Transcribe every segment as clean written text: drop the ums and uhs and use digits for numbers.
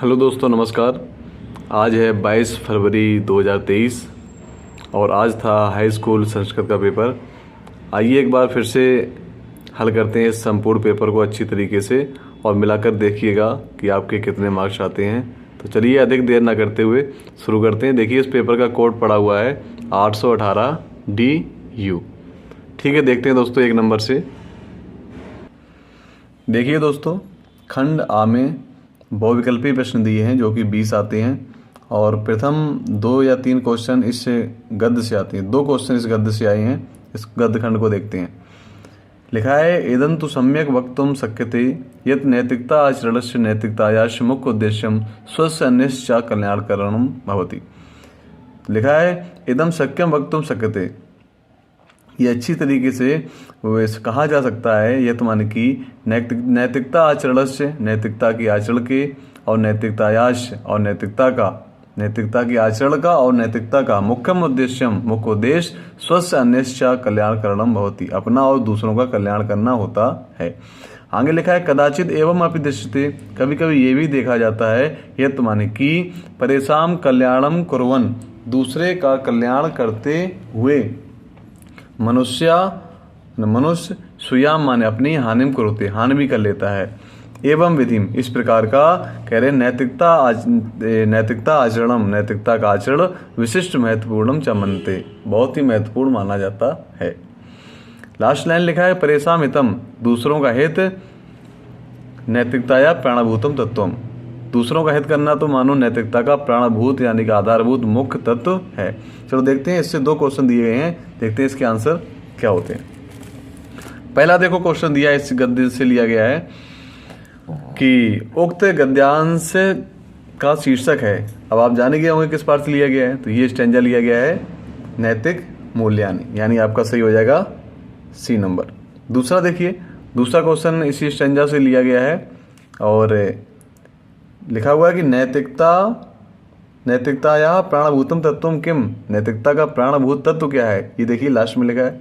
Hello दोस्तों, नमस्कार। आज है 22 फरवरी 2023 और आज था हाई स्कूल संस्कृत का पेपर। आइए एक बार फिर से हल करते हैं इस संपूर्ण पेपर को अच्छी तरीके से और मिलाकर देखिएगा कि आपके कितने मार्क्स आते हैं। तो चलिए अधिक देर ना करते हुए शुरू करते हैं। देखिए इस पेपर का कोड पड़ा हुआ है 818 DU। ठीक है, देखते हैं दोस्तों एक नंबर से। देखिए दोस्तों, खंड आ में बहुविकल्पी प्रश्न दिए हैं जो कि 20 आते हैं और प्रथम 2 या 3 क्वेश्चन इस गद्य से आते हैं। 2 क्वेश्चन इस गद्य से आए हैं। इस गद्य खंड को देखते हैं। लिखा है इदं तु सम्यक वक्तुं शक्यते यत् नैतिकता आचरणस्य नैतिकतायाः मुख्य उद्देश्यं स्वस्य अन्यस्य कल्याणकरणं भवति। लिखा है इदं शक्यं वक्तुं शक्यते, ये अच्छी तरीके से कहा जा सकता है। यह तो माने कि नैतिकता आचरण से, नैतिकता की आचरण के, और नैतिकतायाश और नैतिकता की आचरण का और नैतिकता का मुख्य उद्देश्य स्वस्य अन्यस्य कल्याण करणम भवति, अपना और दूसरों का कल्याण करना होता है। आगे लिखा है कदाचित एवं अपि दृश्यते, कभी कभी ये भी देखा जाता है। यह तो माने कि परेशान कल्याणम कुर्वन्, दूसरे का कल्याण करते हुए, मनुष्य स्वयं माने अपनी हानिम करोते, हानि भी कर लेता है। एवं विधिम, इस प्रकार का कह रहे नैतिकता आचरणम, नैतिकता का आचरण विशिष्ट महत्वपूर्णम च मन्यते, बहुत ही महत्वपूर्ण माना जाता है। लास्ट लाइन लिखा है परेशान हितम, दूसरों का हित, नैतिकताया प्राणभूतम तत्वम, दूसरों का हित करना तो मानो नैतिकता का प्राणभूत यानी कि आधारभूत मुख्य तत्व है। चलो देखते हैं, इससे 2 क्वेश्चन दिए गए हैं, देखते हैं इसके आंसर क्या होते हैं। पहला देखो क्वेश्चन दिया है, इस गद्य से लिया गया है कि उक्त गद्यांश का शीर्षक है। अब आप जाने गए होंगे किस पाठ से लिया गया है, तो ये स्टैंजा लिया गया है नैतिक मूल्यानि, यानी आपका सही हो जाएगा C नंबर। दूसरा देखिए, दूसरा क्वेश्चन इसी स्टैंजा से लिया गया है और लिखा हुआ है कि नैतिकताया प्राणभूतम तत्वम किम, नैतिकता का प्राणभूत तत्व क्या है। ये देखिए लास्ट में लिखा है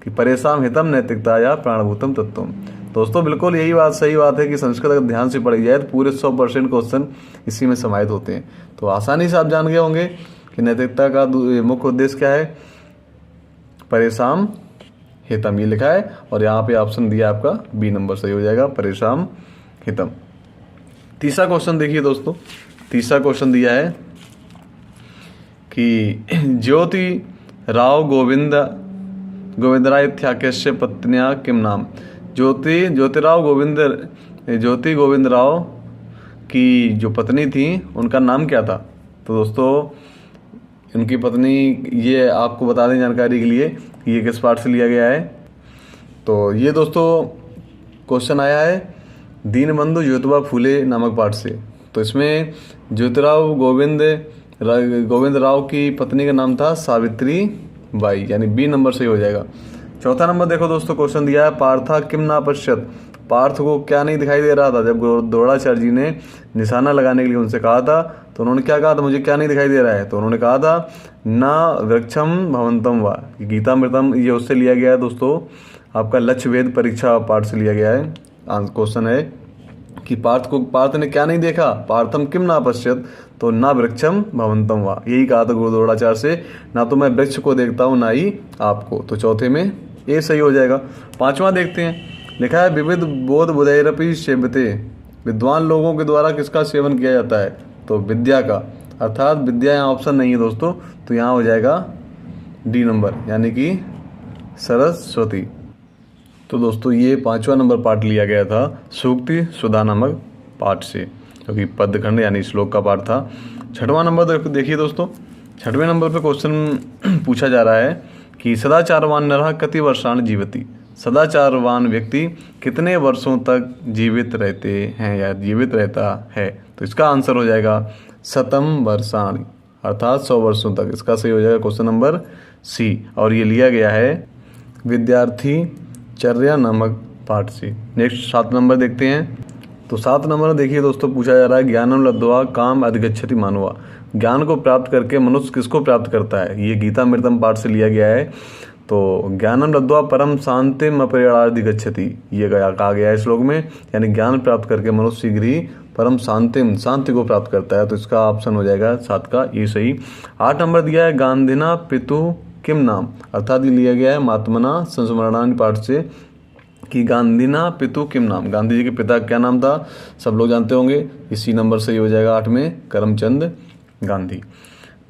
कि परेशान हितम नैतिकताया प्राणभूतम तत्वम। दोस्तों बिल्कुल यही बात, सही बात है कि संस्कृत अगर ध्यान से पढ़ी जाए तो पूरे 100% क्वेश्चन इसी में समाहित होते हैं। तो आसानी से आप जान गए होंगे कि नैतिकता का मुख्य उद्देश्य क्या है, परेशान हितम, ये लिखा है और यहाँ पे ऑप्शन दिया आपका B नंबर सही हो जाएगा, परेशान हितम। तीसरा क्वेश्चन देखिए दोस्तों, तीसरा क्वेश्चन दिया है कि ज्योति राव गोविंदराय इत्याख्यस्य पत्न्या किम नाम। ज्योति गोविंद राव की जो पत्नी थी उनका नाम क्या था। तो दोस्तों उनकी पत्नी, ये आपको बता दें जानकारी के लिए कि ये किस पाठ से लिया गया है। तो ये दोस्तों क्वेश्चन आया है दीनबंधु ज्योतिबा फूले नामक पाठ से। तो इसमें ज्योतिराव गोविंद राव की पत्नी का नाम था सावित्री बाई, यानी B नंबर सही हो जाएगा। चौथा नंबर देखो दोस्तों, क्वेश्चन दिया है पार्था किम न पश्यत, पार्थ को क्या नहीं दिखाई दे रहा था। जब द्रोणाचार्य जी ने निशाना लगाने के लिए उनसे कहा था तो उन्होंने क्या कहा था, मुझे क्या नहीं दिखाई दे रहा है। तो उन्होंने कहा था न वृक्षम भवंतम वा, गीतामृतम ये उससे लिया गया है दोस्तों, आपका लक्ष्य वेद परीक्षा पाठ से लिया गया है। क्वेश्चन है कि पार्थ ने क्या नहीं देखा, पार्थम किम ना पश्यत, तो ना वृक्षम भवंतम वा, यही कहा था गुरु द्रोणाचार्य से, ना तो मैं वृक्ष को देखता हूँ ना ही आपको। तो चौथे में ए सही हो जाएगा। पांचवा देखते हैं, लिखा है विविध बोध बुधैरपि सेव्यते, विद्वान लोगों के द्वारा किसका सेवन किया जाता है, तो विद्या का, अर्थात विद्या यहाँ ऑप्शन नहीं है दोस्तों, तो यहाँ हो जाएगा D नंबर यानी कि सरस्वती। तो दोस्तों ये 5वां नंबर पाठ लिया गया था सूक्ति सुधा नामक पाठ से, क्योंकि पदखंड यानी श्लोक का पाठ था। 6वां नंबर देखिए दोस्तों, 6वें नंबर पे क्वेश्चन पूछा जा रहा है कि सदाचारवान नरः कति वर्षाणि जीवति, सदाचारवान व्यक्ति कितने वर्षों तक जीवित रहते हैं या जीवित रहता है। तो इसका आंसर हो जाएगा शतम वर्षाणि, अर्थात 100 वर्षों तक। इसका सही हो जाएगा क्वेश्चन नंबर C, और ये लिया गया है विद्यार्थी चर्या नामक पाठ से। नेक्स्ट 7 नंबर देखते हैं। तो 7 नंबर देखिए दोस्तों, पूछा जा रहा है ज्ञानम लब्ध्वा काम अधिगच्छति मानवा, ज्ञान को प्राप्त करके मनुष्य किसको प्राप्त करता है। ये गीतामृतम पाठ से लिया गया है। तो ज्ञानम लब्ध्वा परम शांतिम अपरिणाधिगच्छति, ये कहा गया है श्लोक में, यानी ज्ञान प्राप्त करके मनुष्य शीघ्र ही परम शांतिम, शांति को प्राप्त करता है। तो इसका ऑप्शन हो जाएगा 7 का ये सही। 8 नंबर दिया है गांधिना पितु किम नाम, अर्थात ये लिया गया है महात्मना संस्मरणानि पाठ से कि गांधीना पितु किम नाम, गांधी जी के पिता का क्या नाम था, सब लोग जानते होंगे। इसी नंबर सही हो जाएगा 8 में करमचंद गांधी।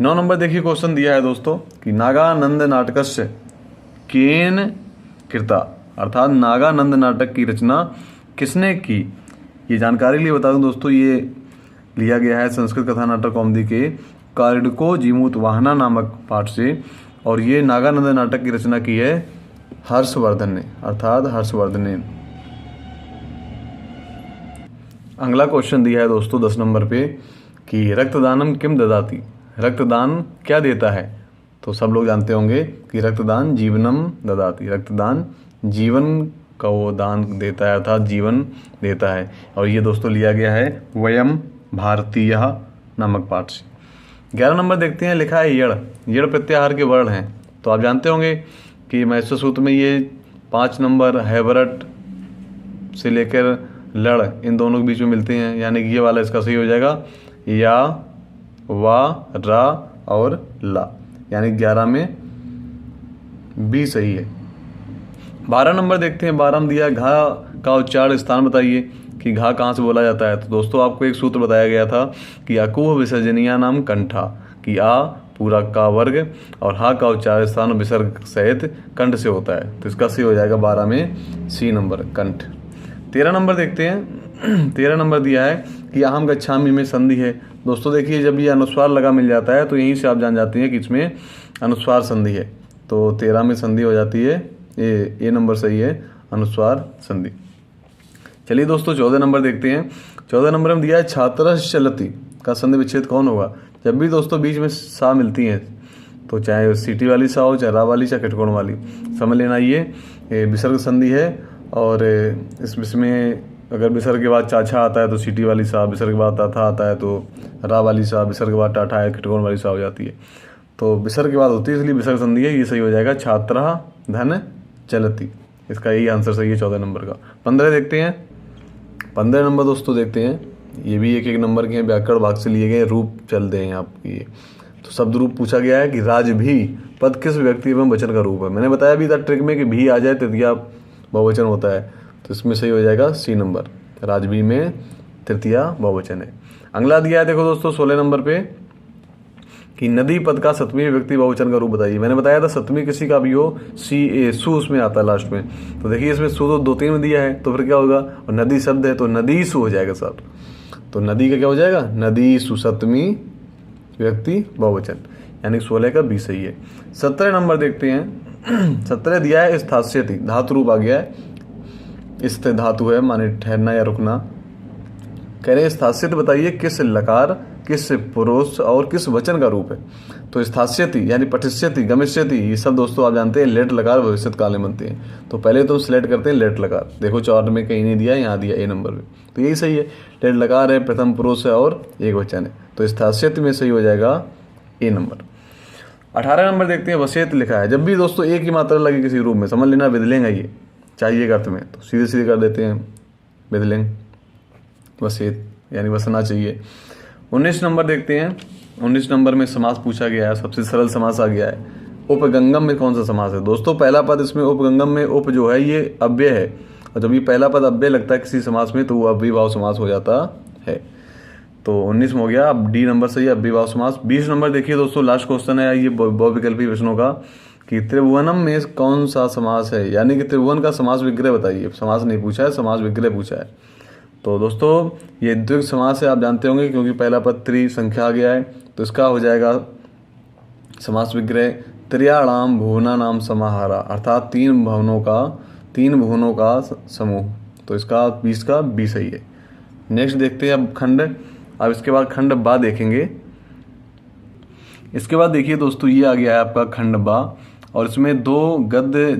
9 नंबर देखिए क्वेश्चन दिया है दोस्तों कि नागानंद नाटकस्य केन कृता, अर्थात नागानंद नाटक की रचना किसने की। ये जानकारी लिए बता दूं दोस्तों, ये लिया गया है संस्कृत कथा नाटक कौमुदी के कार्डको जीमूत वाहना नामक पाठ से, और ये नागानंद नाटक की रचना की है हर्षवर्धन ने, अर्थात हर्षवर्धन ने। अगला क्वेश्चन दिया है दोस्तों 10 नंबर पे कि रक्तदानम किम ददाति, रक्तदान क्या देता है। तो सब लोग जानते होंगे कि रक्तदान जीवनम ददाति, रक्तदान जीवन का वो दान देता है, अर्थात जीवन देता है। और ये दोस्तों लिया गया है वयम भारतीय नामक पाठ से। 11 नंबर देखते हैं, लिखा है यड़, यड़ प्रत्याहार के वर्ण हैं। तो आप जानते होंगे कि मैथ्स सूत्र में ये 5 नंबर हैवरट से लेकर लड़, इन दोनों के बीच में मिलते हैं, यानी कि ये वाला इसका सही हो जाएगा या, वा, रा और ला, यानी 11 में बी सही है। 12 नंबर देखते हैं, 12 में दिया घा का उच्चारण स्थान बताइए कि घा कहाँ से बोला जाता है। तो दोस्तों आपको एक सूत्र बताया गया था कि अकुह विसर्जनीय नाम कंठा, कि आ पूरा का वर्ग और हा का उच्चारण स्थान विसर्ग सहित कंठ से होता है। तो इसका सही हो जाएगा 12 में सी नंबर कंठ। 13 नंबर देखते हैं, 13 नंबर दिया है कि अहम गच्छामि में संधि है। दोस्तों देखिए जब ये अनुस्वार लगा मिल जाता है तो यहीं से आप जान जाते हैं कि इसमें अनुस्वार संधि है। तो 13 में संधि हो जाती है, ये नंबर सही है, अनुस्वार संधि। चलिए दोस्तों 14 नंबर देखते हैं। 14 नंबर में दिया है छात्र चलती का संधि विच्छेद कौन होगा। जब भी दोस्तों बीच में सा मिलती हैं, तो चाहे सीटी वाली सा हो, चाहे रा वाली, चाहे खटकोण वाली, समझ लेना ये विसर्ग संधि है। और इसमें अगर विसर्ग के बाद चाछा आता है तो सीटी वाली सा, विसर्ग के बाद ताथा आता है तो रा वाली सा, विसर्ग के बाद टाठा है खटकोण वाली सा हो जाती है। तो विसर्ग के बाद होती है, इसलिए विसर्ग संधि है, ये सही हो जाएगा छात्रा धन चलती। इसका यही आंसर सही है 14 नंबर का। 15 देखते हैं। 15 नंबर दोस्तों देखते हैं, ये भी एक नंबर के हैं, व्याकरण भाग से लिए गए रूप चलते हैं आपकी। तो शब्द रूप पूछा गया है कि राज भी पद किस व्यक्ति एवं वचन का रूप है। मैंने बताया भी था ट्रिक में कि भी आ जाए तृतीया बहुवचन होता है, तो इसमें सही हो जाएगा सी नंबर, राजभी में तृतीया बहुवचन है। अगला दिया है देखो दोस्तों 16 नंबर पे कि नदी पद का सतवीं व्यक्ति बहुवचन का रूप बताइए। मैंने बताया था सतवीं किसी का भी हो, सी ए सु उसमें आता है लास्ट में। तो देखिए इसमें सु तो 2-3 में दिया है, तो फिर क्या होगा, और नदी शब्द है तो नदी सु हो जाएगा सर। तो नदी का क्या हो जाएगा, नदी सु सतवीं व्यक्ति बहुवचन, यानी 16 का बी सही है। 17 नंबर देखते हैं। 17 दिया है स्थास्यति, धातु रूप आ गया है, स्थ धातु है माने ठहरना या रुकना। कह रहे हैं स्थास्यति बताइए किस लकार, किस पुरुष और किस वचन का रूप है। तो स्थास्यति यानी पठिष्यति, गमिष्यति, ये सब दोस्तों आप जानते हैं लेट लकार भविष्यत काल में बनते हैं। तो पहले तो सिलेक्ट करते हैं लेट लकार। देखो 4 में कहीं नहीं दिया, यहाँ दिया ए नंबर में, तो यही सही है। लेट लकार है, प्रथम पुरुष है और एक वचन है, तो स्थास्यति में सही हो जाएगा ए नंबर। 18 नंबर देखते हैं, वसेत लिखा है। जब भी दोस्तों एक ही मात्रा लगे किसी रूप में, समझ लेना विधलिंग है ये, चाहिए अर्थ में, तो सीधे सीधे कर देते हैं विधलिंग, वसेत यानी बसना चाहिए। 19 नंबर देखते हैं। 19 नंबर में समास पूछा गया है, सबसे सरल समास आ गया है। उपगंगम में कौन सा समास है। दोस्तों पहला पद इसमें उपगंगम में उप जो है ये अव्यय है, और जब ये पहला पद अव्यय लगता है किसी समास में तो वो अव्ययभाव समास हो जाता है। तो 19 में हो गया, अब डी नंबर सही है, अव्ययभाव समास। 20 नंबर देखिए दोस्तों, लास्ट क्वेश्चन है ये बहुविकल्पी प्रश्नों का कि त्रिभुवनम में कौन सा समास है, यानी कि त्रिभुवन का समास विग्रह बताइए। समास नहीं पूछा है, समास विग्रह पूछा है। तो दोस्तों ये द्विग समास है, आप जानते होंगे क्योंकि पहला पद त्रि संख्या आ गया है, तो इसका हो जाएगा समास विग्रह त्रियाणाम भुवनानाम समाहारा, अर्थात 3 भुवनों का समूह। तो इसका 20 का बी सही है। नेक्स्ट देखते हैं अब खंड। अब इसके बाद खंड बा देखेंगे। इसके बाद देखिए दोस्तों ये आ गया है आपका खंड बा, और इसमें 2 गद्य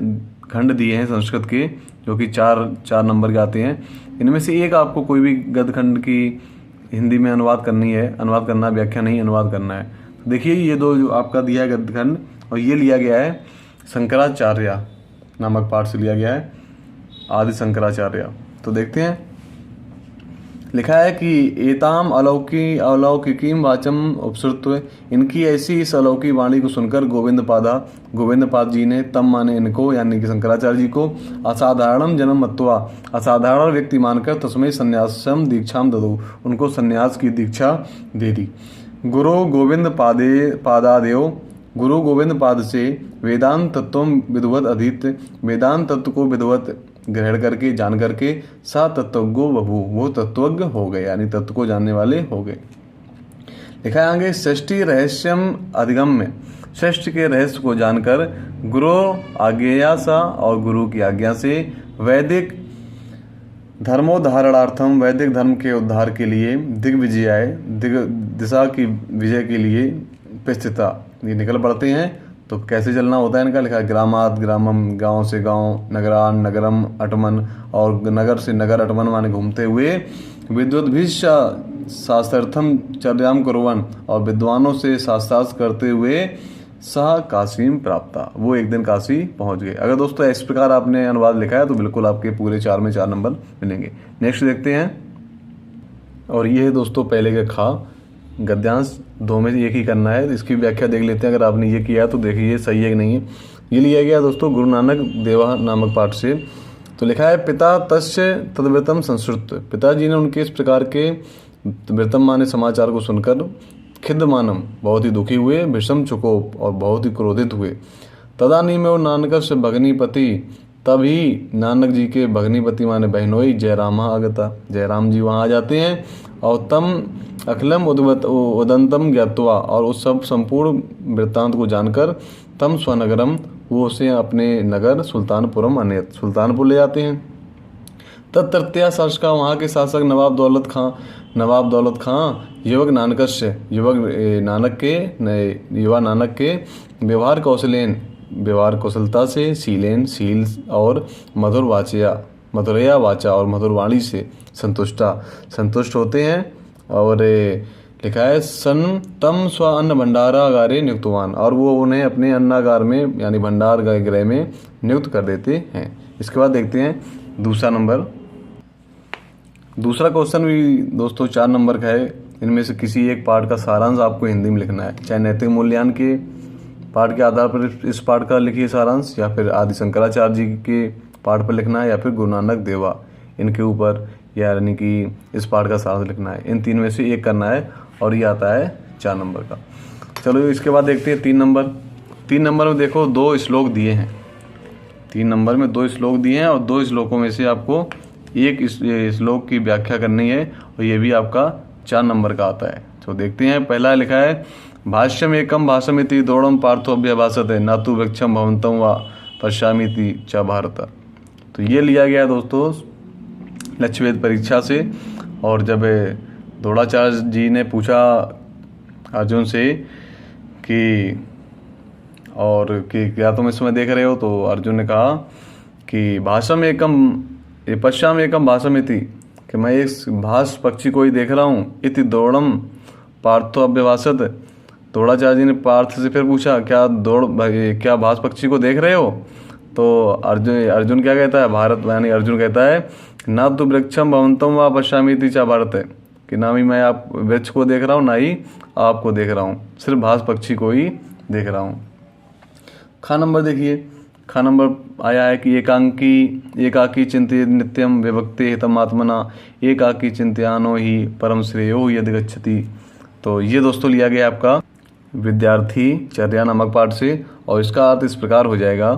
खंड दिए हैं संस्कृत के, जो कि 4 नंबर के आते हैं। इनमें से एक आपको कोई भी गद्य खंड की हिंदी में अनुवाद करनी है, अनुवाद करना, व्याख्या नहीं, अनुवाद करना है। देखिए ये 2 जो आपका दिया है गद्य खंड, और ये लिया गया है शंकराचार्य नामक पाठ से लिया गया है, आदि शंकराचार्य। तो देखते हैं लिखा है कि एताम अलौकिकीम वाचम उपसृत्व, इनकी ऐसी इस अलौकिक वाणी को सुनकर गोविंद पाद जी ने, तम माने इनको यानी कि शंकराचार्य जी को, असाधारणम जन्म मत्वा, असाधारण व्यक्ति मानकर तस्मै संन्यासम दीक्षाम ददो, उनको संन्यास की दीक्षा दे दी। गुरु गोविंद पाद से वेदांत तत्व विधवत अधीत, वेदांत तत्व को विधवत ग्रहण करके जान करके सा तत्वज्ञो बभू, वो तत्वज्ञ हो गए यानी तत्व को जानने वाले हो गए। लिखा है आगे, षष्ठी रहस्यम अधिगम्य, षष्ठ के रहस्य को जानकर गुरु आज्ञया सा, और गुरु की आज्ञा से वैदिक धर्मोद्धारणार्थम, वैदिक धर्म के उद्धार के लिए दिग्विजयाय, दिशा की विजय के लिए प्रस्थिता, ये निकल पड़ते हैं। तो कैसे चलना होता है इनका, लिखा है ग्रामात ग्रामम, गांव से गांव, नगरान नगरम अटमन, और नगर से नगर अटमन माने घूमते हुए, विद्वद्भिश्च शास्त्रार्थम चर्याम कुर्वन्, और विद्वानों से शास्त्रार्थ करते हुए सह काशीम प्राप्ता, वो एक दिन काशी पहुंच गए। अगर दोस्तों इस प्रकार आपने अनुवाद लिखा है तो बिल्कुल आपके पूरे 4 में 4 नंबर मिलेंगे। नेक्स्ट देखते हैं, और ये है दोस्तों पहले का खा, गद्यांश 2 में एक ही करना है, इसकी व्याख्या देख लेते हैं। अगर आपने ये किया तो देखिए सही है कि नहीं है। ये लिया गया दोस्तों गुरु नानक देवा नामक पाठ से। तो लिखा है, पिता तस्य तद्व्रतम संस्कृत, पिताजी ने उनके इस प्रकार के व्रतम माने समाचार को सुनकर खिद्यमानम, बहुत ही दुखी हुए, विषम चुकोप, और बहुत ही क्रोधित हुए। तदानीमेव नानकस्य भगनीपति, तभी नानक जी के भगनीपति माने बहनोई जयरामा आगता, जयराम जी वहाँ आ जाते हैं, और तम अखिलम उदंतम ज्ञात्वा, और उस सब संपूर्ण वृत्तांत को जानकर तम स्वनगरम, वो उसे अपने नगर सुल्तानपुरम अनेत, सुल्तानपुर ले जाते हैं। तत्तृतीया शासक, वहाँ के शासक नवाब दौलत खां युवक नानकस्य, युवा नानक के व्यवहार कौशलता से, शील और मधुरया वाचा और मधुरवाणी से संतुष्ट होते हैं। और लिखा है, सन तम स्व अन्न भंडारागारे नियुक्तवान, और वो उन्हें अपने अन्नागार में यानी भंडार गृह में नियुक्त कर देते हैं। इसके बाद देखते हैं दूसरा क्वेश्चन भी दोस्तों 4 नंबर का है। इनमें से किसी एक पाठ का सारांश आपको हिंदी में लिखना है, चाहे नैतिक मूल्यांकन के पाठ के आधार पर इस पाठ का लिखिए सारांश, या फिर आदि शंकराचार्य जी के पाठ पर लिखना है, या फिर गुरु नानक देवा इनके ऊपर, यानी कि इस पाठ का सारांश लिखना है। इन 3 में से एक करना है, और ये आता है 4 नंबर का। चलो इसके बाद देखते हैं 3 नंबर। 3 नंबर में देखो 2 श्लोक दिए हैं, 3 नंबर में 2 श्लोक दिए हैं, और 2 श्लोकों में से आपको एक श्लोक की व्याख्या करनी है, और ये भी आपका 4 नंबर का आता है। तो देखते हैं, पहला लिखा है, भाष्यम एकम भाषमिति दौड़म पार्थो अभ्यभाषते नातु वृक्षम भवंतम व पश्यामिति च भारत। तो ये लिया गया दोस्तों लक्ष्यवेद परीक्षा से। और जब द्रोणाचार्य जी ने पूछा अर्जुन से कि क्या तुम इसमें देख रहे हो, तो अर्जुन ने कहा कि पश्याम एकम भाषमिति, कि मैं इस भाष पक्षी को ही देख रहा हूँ। इति दौड़म पार्थो अभ्यभाषत, द्रोणाचार्य जी ने पार्थ से फिर पूछा, क्या भाष पक्षी को देख रहे हो? तो अर्जुन क्या कहता है, भारत यानी अर्जुन कहता है, ना तो वृक्षम भवंतम व पश्यामिति च भारत, कि ना ही मैं आप वृक्ष को देख रहा हूँ, ना ही आपको देख रहा हूँ, सिर्फ भाष पक्षी को ही देख रहा हूँ। खा नंबर देखिए, खा नंबर आया है कि एकाकी चिंतित नित्यम विभक्ति हितमात्मना एकाकी चिंत्यानो ही परम श्रेयो यदि गच्छति। तो ये दोस्तों लिया गया आपका विद्यार्थी चर्या नामक पाठ से, और इसका अर्थ इस प्रकार हो जाएगा।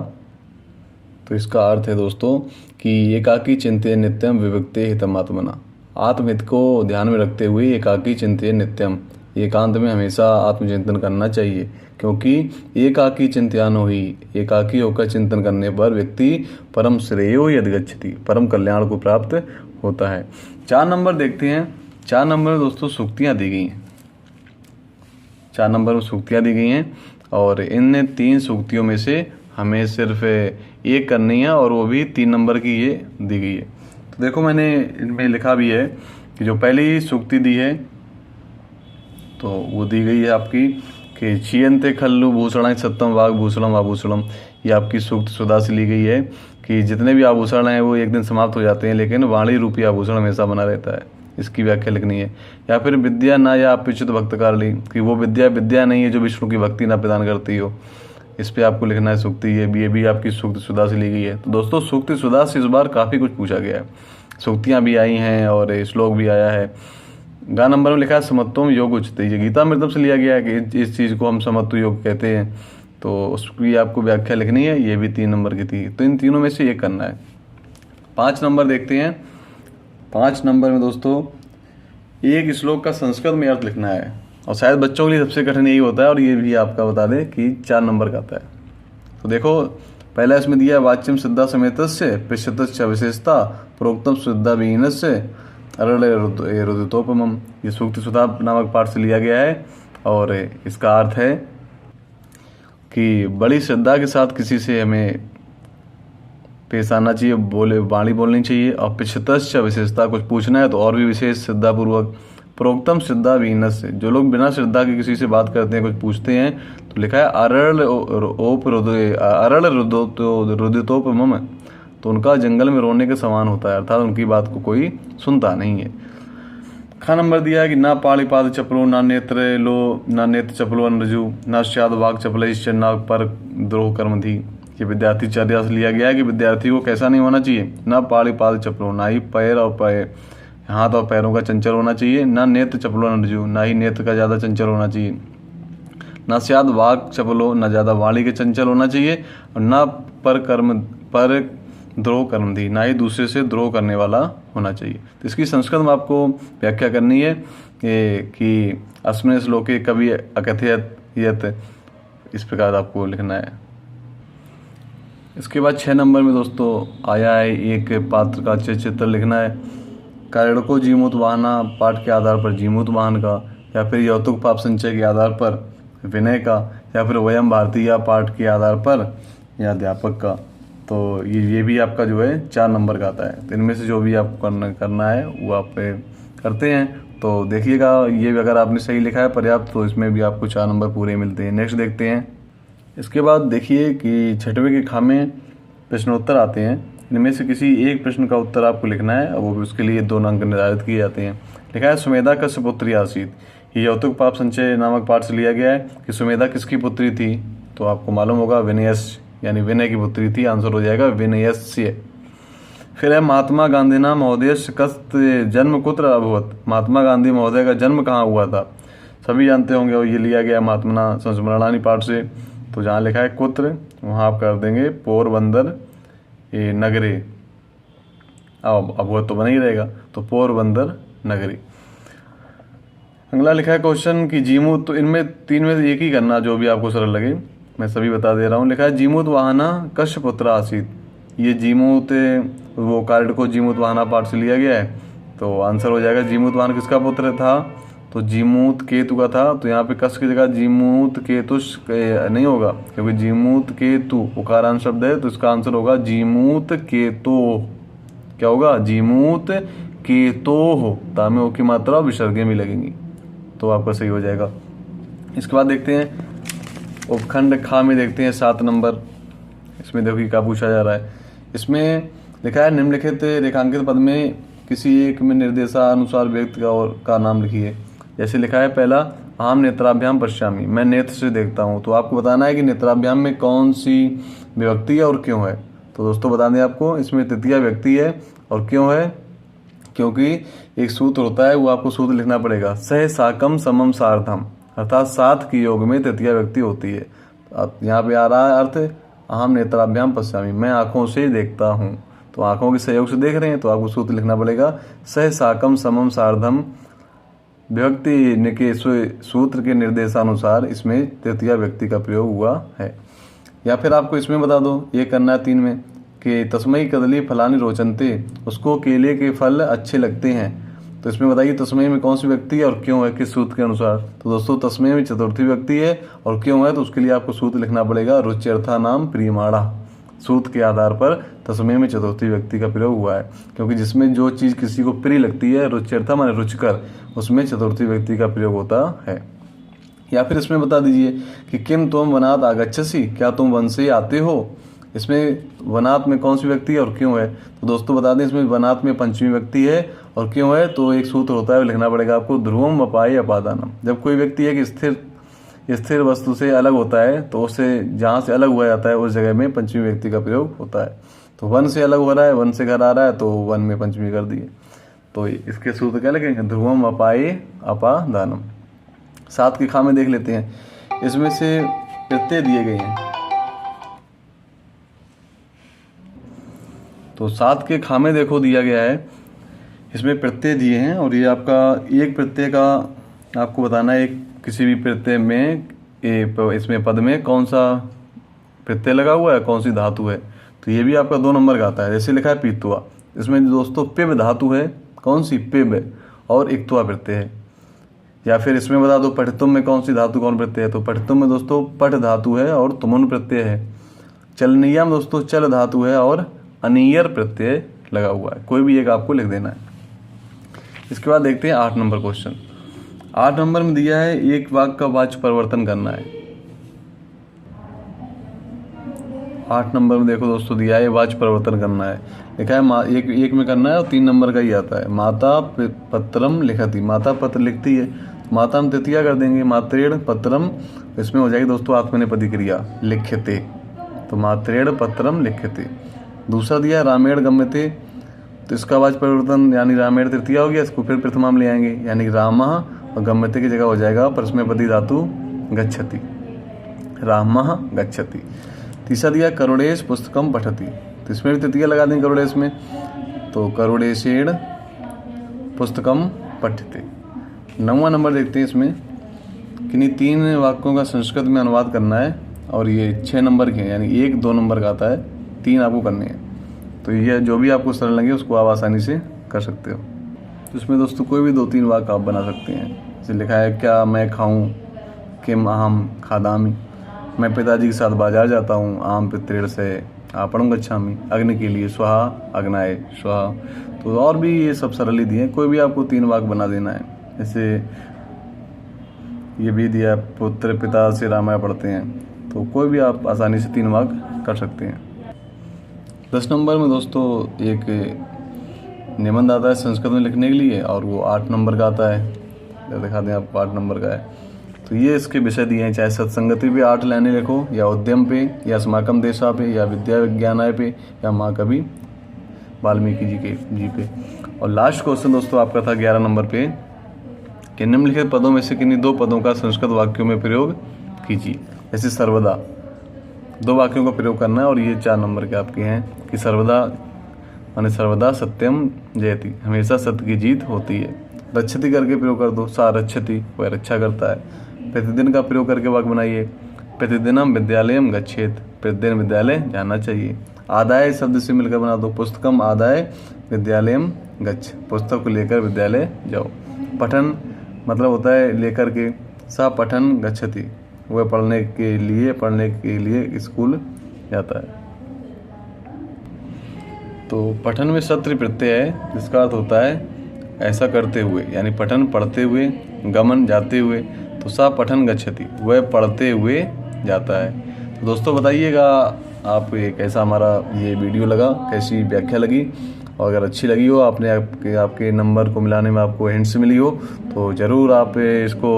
तो इसका अर्थ है दोस्तों कि एकाकी चिंत्य नित्यम विभक्ति हितमात्मना, आत्महित को ध्यान में रखते हुए एकाकी चिंत्य नित्यम, एकांत में हमेशा आत्मचिंतन करना चाहिए, क्योंकि एकाकी चिंत्यानो ही, एकाकी होकर चिंतन करने पर व्यक्ति परम श्रेयो यदि गच्छति, परम कल्याण को प्राप्त होता है। 4 नंबर देखते हैं। 4 नंबर में दोस्तों सूक्तियाँ दी गई हैं, 4 नंबर में सूक्तियाँ दी गई हैं, और इन 3 सूक्तियों में से हमें सिर्फ एक करनी है, और वो भी 3 नंबर की ये दी गई है। तो देखो मैंने इनमें लिखा भी है कि जो पहली सूक्ति दी है तो वो दी गई है आपकी कि छियंते खल्लु भूषण सत्यम वाग भूषणम आभूषणम। ये आपकी सूक्त सुधा से ली गई है कि जितने भी आभूषण हैं वो एक दिन समाप्त हो जाते हैं, लेकिन वाणी रूपी आभूषण हमेशा बना रहता है। इसकी व्याख्या लिखनी है। या फिर विद्या ना या अपेक्षित भक्त कारली, कि वो विद्या नहीं है जो विष्णु की भक्ति ना प्रदान करती हो। इस पे आपको लिखना है सूक्ति। ये भी आपकी सूक्ति सुधा से ली गई है। तो दोस्तों सूक्ति सुधा से इस बार काफ़ी कुछ पूछा गया है, सूक्तियाँ भी आई हैं और श्लोक भी आया है। गा नंबर में लिखा है समत्वम योग उच्चते, ये गीतामृतम से लिया गया है कि इस चीज़ को हम समत्व योग कहते हैं। तो उसकी आपको व्याख्या लिखनी है, ये भी 3 नंबर की थी। तो इन तीनों में से एक करना है। 5 नंबर देखते हैं। 5 नंबर में दोस्तों एक श्लोक का संस्कृत में अर्थ लिखना है, और शायद बच्चों के लिए सबसे कठिन यही होता है, और ये भी आपका बता दें कि 4 नंबर का आता है। तो देखो पहला इसमें दिया है वाच्यम सिद्धा समेतस्य पृष्ठतस्य विशेषता प्रोक्तम सिद्धा विहीनस्य अरल रुदितोपमम। ये सूक्ति सुधा नामक पाठ से लिया गया है, और इसका अर्थ है कि बड़ी श्रद्धा के साथ किसी से हमें पेश आना चाहिए, वाणी बोलनी चाहिए, और पिछतस्य विशेषता कुछ पूछना है तो और भी विशेष श्रद्धापूर्वक। प्रोक्तम श्रद्धा विहीनस से, जो लोग बिना श्रद्धा के किसी से बात करते हैं, कुछ पूछते हैं, तो लिखा है अरल रुदितोपमम, तो उनका जंगल में रोने के समान होता है, अर्थात उनकी बात को कोई सुनता नहीं है। खा नंबर दिया है कि ना पाणी पाद चपलो ना नेत्र चपलो अनरजु ना श्याद वाक चपल ना पर द्रोह कर्म थी। ये विद्यार्थी चर्या से लिया गया है कि विद्यार्थी को कैसा नहीं होना चाहिए, ना पाणी पाद चपलो, ना ही पैर और हाथ और पैरों का चंचल होना चाहिए, ना नेत्र चपलो अनरजु, ना ही नेत्र का ज़्यादा चंचल होना चाहिए, ना श्याद वाक चपलो, ना ज़्यादा वाणी के चंचल होना चाहिए, और ना पर द्रोह कर्म थी, ना ही दूसरे से द्रोह करने वाला होना चाहिए। तो इसकी संस्कृत में आपको व्याख्या करनी है कि अस्मिन् श्लोके कवि अकथयत यत्, इस प्रकार आपको लिखना है। इसके बाद 6 नंबर में दोस्तों आया है एक पात्र का चित्र लिखना है। कारणको जीमूत वाहना पाठ के आधार पर जीमूत वाहन का, या फिर यौतुक पाप संचय के आधार पर विनय का, या फिर वयम भारतीय पाठ के आधार पर या अध्यापक का। तो ये भी आपका जो है 4 नंबर का आता है। तो इनमें से जो भी आपको करना है वो आप करते हैं। तो देखिएगा, ये भी अगर आपने सही लिखा है पर्याप्त, तो इसमें भी आपको 4 नंबर पूरे मिलते हैं। नेक्स्ट देखते हैं। इसके बाद देखिए कि 6वें के खा में प्रश्नोत्तर आते हैं। इनमें से किसी एक प्रश्न का उत्तर आपको लिखना है, और वो भी उसके लिए 2 अंक निर्धारित किए जाते हैं। लिखा है सुमेधा कस्य पुत्री आसीत। ये यौतुक पाप संचय नामक पाठ से लिया गया है कि सुमेधा किसकी पुत्री थी, तो आपको मालूम होगा विनयस, यानी विनय की पुत्री थी। आंसर हो जाएगा विनयस्य। फिर है महात्मा गांधीना महोदयस्य कस्त जन्म कुत्र अभवत। महात्मा गांधी महोदय का जन्म कहाँ हुआ था, सभी जानते होंगे, और ये लिया गया महात्मा संस्मरणानी पाठ से। तो जहाँ लिखा है कुत्र, वहाँ आप कर देंगे पोरबंदर नगरी। अब अभवत तो बना ही रहेगा, तो पोरबंदर नगरी। अगला लिखा है क्वेश्चन कि जीमूत, तो इनमें 3 में से एक ही करना, जो भी आपको सरल लगे, मैं सभी बता दे रहा हूँ। लिखा है जीमूत वाहना कश्य पुत्र आसीत। ये जीमूत वो कारणको जीमूत वाहना पाठ से लिया गया है। तो आंसर हो जाएगा जीमूत वाहन किसका पुत्र था, तो जीमूत केतु का था। तो यहाँ पे कश की जगह जीमूत केतुष नहीं होगा, क्योंकि जीमूत केतु उकारांत शब्द है, तो इसका आंसर होगा जीमूत केतो। क्या होगा, जीमूत केतो। तामे ओ की मात्रा विसर्गे में लगेंगी, तो आपका सही हो जाएगा। इसके बाद देखते हैं उपखंड खा में, देखते हैं 7 नंबर। इसमें देखिए क्या पूछा जा रहा है। इसमें लिखा है निम्नलिखित रेखांकित पद में किसी एक में निर्देशानुसार व्यक्ति का नाम लिखिए। जैसे लिखा है पहला, आम नेत्राभ्याम पश्यामी, मैं नेत्र से देखता हूँ। तो आपको बताना है कि नेत्राभ्याम में कौन सी विभक्ति है और क्यों है। तो दोस्तों बता दें आपको, इसमें तृतीया व्यक्ति है, और क्यों है, क्योंकि एक सूत्र होता है, वो आपको सूत्र लिखना पड़ेगा, सह साकम समम सार्धम, अर्थात 7 के योग में तृतीया व्यक्ति होती है। अब यहाँ पे आ रहा है अर्थ, अहम नेत्राभ्याम पश्यामी, मैं आँखों से देखता हूँ। तो आँखों के सहयोग से देख रहे हैं, तो आपको सूत्र लिखना पड़ेगा, सह साकम समम सार्धम। विभक्ति के सूत्र के निर्देशानुसार इसमें तृतीया व्यक्ति का प्रयोग हुआ है। या फिर आपको इसमें बता दो, ये करना है 3 में, कि तस्मई कदली फलानी रोचनते, उसको केले के फल अच्छे लगते हैं। तो इसमें बताइए तस्मई में कौन सी व्यक्ति है और क्यों है, किस सूत्र के अनुसार। तो दोस्तों तस्मई में चतुर्थी व्यक्ति है, और क्यों है, तो उसके लिए आपको सूत्र लिखना पड़ेगा, रुच्यर्था नाम प्रियमाणा। सूत्र के आधार पर तस्मय में चतुर्थी व्यक्ति का प्रयोग हुआ है, क्योंकि जिसमें जो चीज़ किसी को प्रिय लगती है, रुच्यर्था माने रुचिकर, उसमें चतुर्थी व्यक्ति का प्रयोग होता है। या फिर इसमें बता दीजिए कि किम तुम वनात आगच्छसि, क्या तुम वन से आते हो, इसमें वनात् में कौन सी व्यक्ति है और क्यों है? तो दोस्तों बता दें, इसमें वनात् में पंचमी व्यक्ति है और क्यों है, तो एक सूत्र होता है, वो लिखना पड़ेगा आपको, ध्रुवम वपाई अपादानम। जब कोई व्यक्ति एक स्थिर वस्तु से अलग होता है तो उससे जहाँ से अलग हुआ जाता है उस जगह में पंचमी व्यक्ति का प्रयोग होता है। तो वन से अलग हो रहा है, वन से घर आ रहा है, तो वन में पंचमी कर दिए। तो इसके सूत्र क्या लिखेंगे? ध्रुवम वपाई अपादानम। 7 के खामे देख लेते हैं, इसमें से प्रत्यय दिए गए हैं। तो 7 के खामे देखो दिया गया है, इसमें प्रत्यय दिए हैं और ये आपका एक प्रत्यय का आपको बताना है, किसी भी प्रत्यय में इसमें पद में कौन सा प्रत्यय लगा हुआ है, कौन सी धातु है। तो ये भी आपका 2 नंबर का आता है। जैसे लिखा है पीतुआ, इसमें दोस्तों पिब धातु है, कौन सी? पिब, और इक्तुआ प्रत्यय है। या फिर इसमें बता दो पठितुम में कौन सी धातु कौन प्रत्यय है, तो पठितुम में दोस्तों पठ धातु है और तुमुन प्रत्यय है। चलनीया में दोस्तों चल धातु है और अनियर प्रत्यय लगा हुआ है। कोई भी एक आपको लिख देना है। इसके बाद देखते हैं 8 नंबर क्वेश्चन। 8 नंबर में दिया है एक वाक्य का वाच्य परिवर्तन करना है। 8 नंबर में देखो दोस्तों दिया है वाच्य परिवर्तन करना है, लिखा है एक में करना है और 3 नंबर का ही आता है। माता पत्रम लिखती, माता पत्र लिखती है, माता हम तृतीया कर देंगे, मात्रेण पत्रम, इसमें हो जाएगी दोस्तों आत्मनेपदी क्रिया लिख्यते, तो मात्रेण पत्रम लिख्यते। दूसरा दिया है रामेण गम्यते, तो इसका वाच्य परिवर्तन यानी रामेण तृतीया हो गया, इसको फिर प्रथमा में ले आएंगे, यानी रामः और गम्यते की जगह हो जाएगा परस्मैपदी धातु गच्छति, रामः गच्छति। तीसरा दिया करुणेश पुस्तकम पठति, तो इसमें भी तृतीया लगा देंगे करुणेश में, तो करुणेशेण पुस्तकम पठते। 9वां नंबर देखते हैं, इसमें किन्हीं 3 वाक्यों का संस्कृत में अनुवाद करना है और ये 6 नंबर के हैं, यानी 1 2 नंबर का आता है, 3 आपको करने हैं। तो ये जो भी आपको सरल लगे उसको आप आसानी से कर सकते हो। तो इसमें दोस्तों कोई भी 2-3 वाक्य आप बना सकते हैं। जैसे लिखा है क्या मैं खाऊं, किम अहम खादामी, मैं पिताजी के साथ बाजार जाता हूँ, आम पित्रेण से आपणम गच्छामि, अग्नि के लिए स्वाहा अग्नाय स्वाहा। तो और भी ये सब सरल ही दिए, कोई भी आपको 3 वाक्य बना देना है। जैसे ये भी दिया पुत्र पिता से रामायण पढ़ते हैं, तो कोई भी आप आसानी से 3 वाक्य कर सकते हैं। 10 नंबर में दोस्तों एक निबंध आता है संस्कृत में लिखने के लिए और वो 8 नंबर का आता है, दिखा दें आपको 8 नंबर का है। तो ये इसके विषय दिए हैं, चाहे सत्संगति पे 8 लाइनें लिखो, या उद्यम पे, या अस्माकम देशा पे, या विद्या विज्ञानाय पे, या माँ कवि वाल्मीकि जी पे। और लास्ट क्वेश्चन दोस्तों आपका था 11 नंबर पे कि निम्नलिखित पदों में से किन्हीं 2 पदों का संस्कृत वाक्यों में प्रयोग कीजिए। जैसे सर्वदा, 2 वाक्यों का प्रयोग करना है और ये 4 नंबर के आपके हैं कि सर्वदा माने सर्वदा सत्यम जयति, हमेशा सत्य की जीत होती है। रक्षति करके प्रयोग कर दो, सा रक्षति, वह रक्षा करता है। प्रतिदिन का प्रयोग करके वाक्य बनाइए, प्रतिदिनम विद्यालयम गच्छेत, प्रतिदिन विद्यालय जाना चाहिए। आदाय शब्द से मिलकर बना दो, पुस्तकम आदाय विद्यालयम गच्छ, पुस्तक को लेकर विद्यालय जाओ। पठन मतलब होता है लेकर के, सा पठन गच्छति, वह पढ़ने के लिए स्कूल जाता है। तो पठन में सत्र प्रत्यय है, जिसका अर्थ होता है ऐसा करते हुए, यानी पठन पढ़ते हुए, गमन जाते हुए, तो सा पठन गच्छति, वह पढ़ते हुए जाता है। तो दोस्तों बताइएगा आप कैसा हमारा ये वीडियो लगा, कैसी व्याख्या लगी, और अगर अच्छी लगी हो, आपके नंबर को मिलाने में आपको हिंट्स मिली हो, तो ज़रूर आप इसको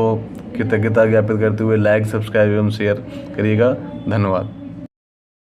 कृतज्ञता ज्ञापित करते हुए लाइक, सब्सक्राइब एवं शेयर करिएगा। धन्यवाद।